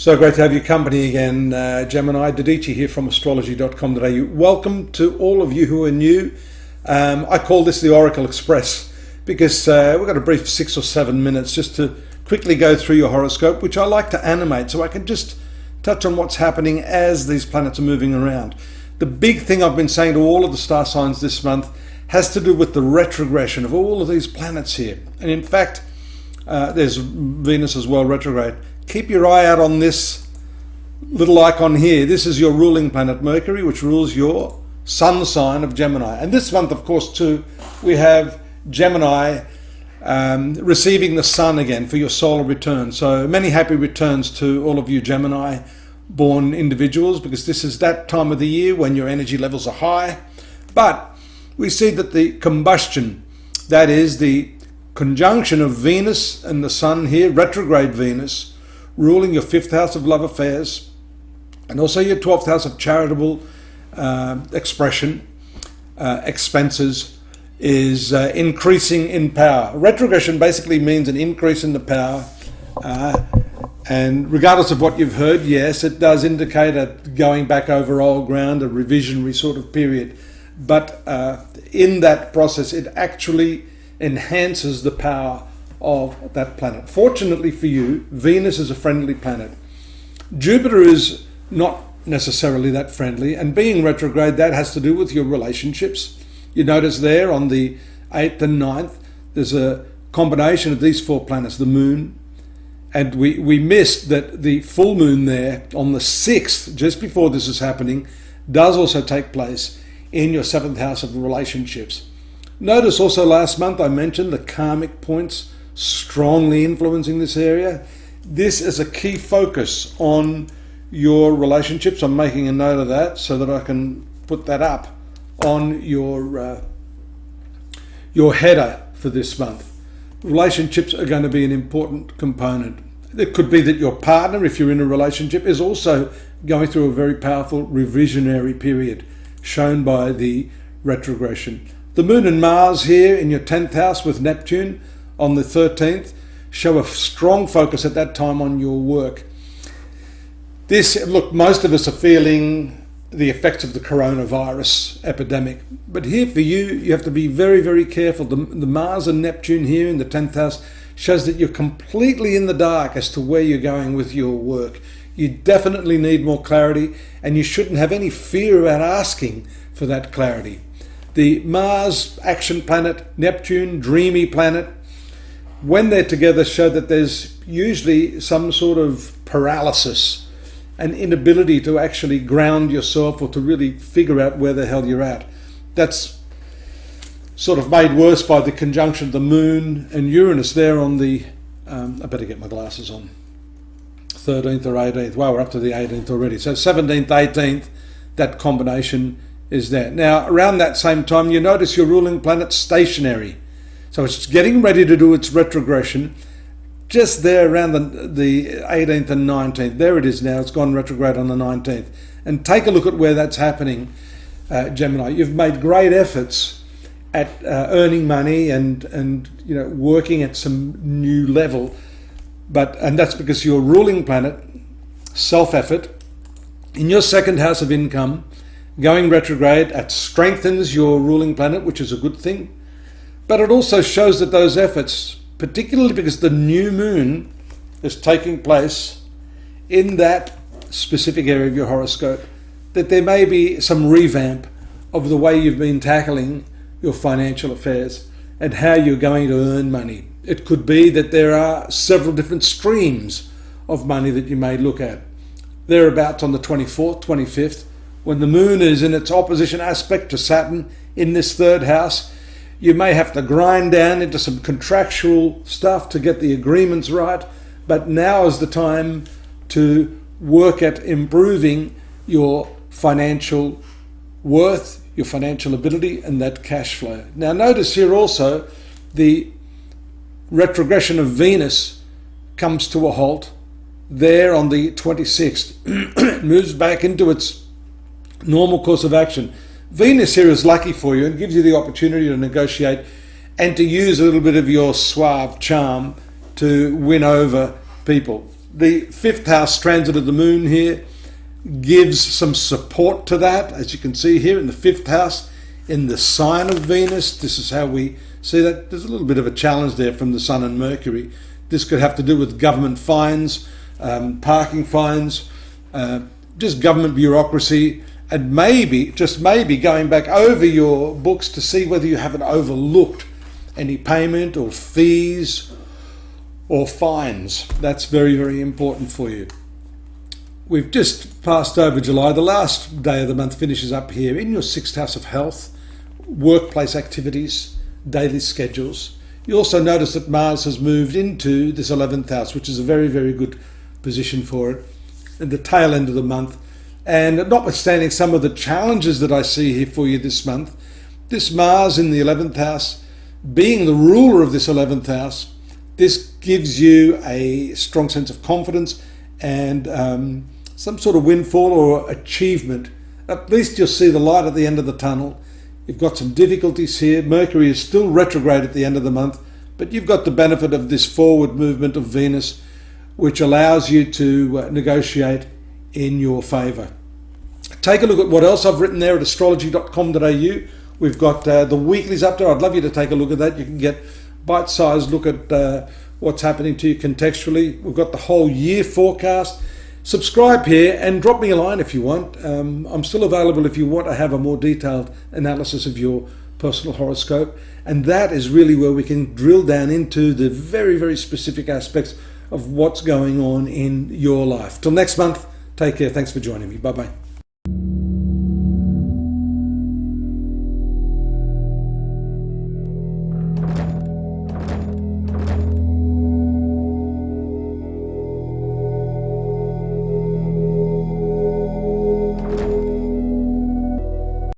So great to have your company again, Gemini. Dadhichi here from astrology.com.au. Welcome to all of you who are new. I call this the Oracle Express because we've got a brief 6 or 7 minutes just to quickly go through your horoscope, which I like to animate so I can just touch on what's happening as these planets are moving around. The big thing I've been saying to all of the star signs this month has to do with the retrogression of all of these planets here. And in fact, there's Venus as well, retrograde. Keep your eye out on this little icon here. This is your ruling planet, Mercury, which rules your sun sign of Gemini. And this month, of course, too, we have Gemini receiving the sun again for your solar return. So many happy returns to all of you Gemini-born individuals, because this is that time of the year when your energy levels are high. But we see that the combustion, that is the conjunction of Venus and the sun here, retrograde Venus, ruling your 5th house of love affairs and also your 12th house of charitable expression, expenses, is increasing in power. Retrogression basically means an increase in the power, and regardless of what you've heard, yes, it does indicate a going back over old ground, a revisionary sort of period, but in that process it actually enhances the power of that planet. Fortunately for you, Venus is a friendly planet. Jupiter is not necessarily that friendly, and being retrograde, that has to do with your relationships. You notice there on the 8th and 9th, there's a combination of these 4 planets, the moon, and we missed that the full moon there on the 6th, just before this is happening, does also take place in your 7th house of relationships. Notice also last month I mentioned the karmic points strongly influencing this area. This is a key focus on your relationships. I'm making a note of that so that I can put that up on your header for this month. Relationships are going to be an important component. It could be that your partner, if you're in a relationship, is also going through a very powerful revisionary period shown by the retrogression. The moon and Mars here in your 10th house with Neptune on the 13th show a strong focus at that time on your work. Look, most of us are feeling the effects of the coronavirus epidemic, but here for you, you have to be very, very careful. The Mars and Neptune here in the 10th house shows that you're completely in the dark as to where you're going with your work. You definitely need more clarity, and you shouldn't have any fear about asking for that clarity. The Mars, action planet, Neptune, dreamy planet, when they're together, show that there's usually some sort of paralysis, an inability to actually ground yourself or to really figure out where the hell you're at. That's sort of made worse by the conjunction of the moon and Uranus there on the, I better get my glasses on, 13th or 18th. Wow, we're up to the 18th already. So 17th, 18th, that combination is there. Now, around that same time, you notice your ruling planet stationary. So it's getting ready to do its retrogression just there around the 18th and 19th. There it is now. It's gone retrograde on the 19th. And take a look at where that's happening, Gemini. You've made great efforts at earning money and working at some new level, and that's because your ruling planet, self-effort, in your 2nd house of income, going retrograde, it strengthens your ruling planet, which is a good thing. But it also shows that those efforts, particularly because the new moon is taking place in that specific area of your horoscope, that there may be some revamp of the way you've been tackling your financial affairs and how you're going to earn money. It could be that there are several different streams of money that you may look at. Thereabouts on the 24th, 25th, when the moon is in its opposition aspect to Saturn in this 3rd house, you may have to grind down into some contractual stuff to get the agreements right, but now is the time to work at improving your financial worth, your financial ability, and that cash flow. Now notice here also the retrogression of Venus comes to a halt there on the 26th. It moves back into its normal course of action. Venus here is lucky for you and gives you the opportunity to negotiate and to use a little bit of your suave charm to win over people. The 5th house transit of the moon here gives some support to that, as you can see here in the 5th house, in the sign of Venus. This is how we see that. There's a little bit of a challenge there from the Sun and Mercury. This could have to do with government fines, parking fines, just government bureaucracy, and maybe, just maybe, going back over your books to see whether you haven't overlooked any payment or fees or fines. That's very, very important for you. We've just passed over July. The last day of the month finishes up here in your 6th house of health, workplace activities, daily schedules. You also notice that Mars has moved into this 11th house, which is a very, very good position for it, at the tail end of the month. And notwithstanding some of the challenges that I see here for you this month, this Mars in the 11th house, being the ruler of this 11th house, this gives you a strong sense of confidence and some sort of windfall or achievement. At least you'll see the light at the end of the tunnel. You've got some difficulties here. Mercury is still retrograde at the end of the month, but you've got the benefit of this forward movement of Venus, which allows you to negotiate in your favour. Take a look at what else I've written there at astrology.com.au. We've got the weeklies up there. I'd love you to take a look at that. You can get bite-sized look at what's happening to you contextually. We've got the whole year forecast. Subscribe here and drop me a line if you want. I'm still available if you want to have a more detailed analysis of your personal horoscope. And that is really where we can drill down into the very, very specific aspects of what's going on in your life. Till next month, take care. Thanks for joining me. Bye-bye.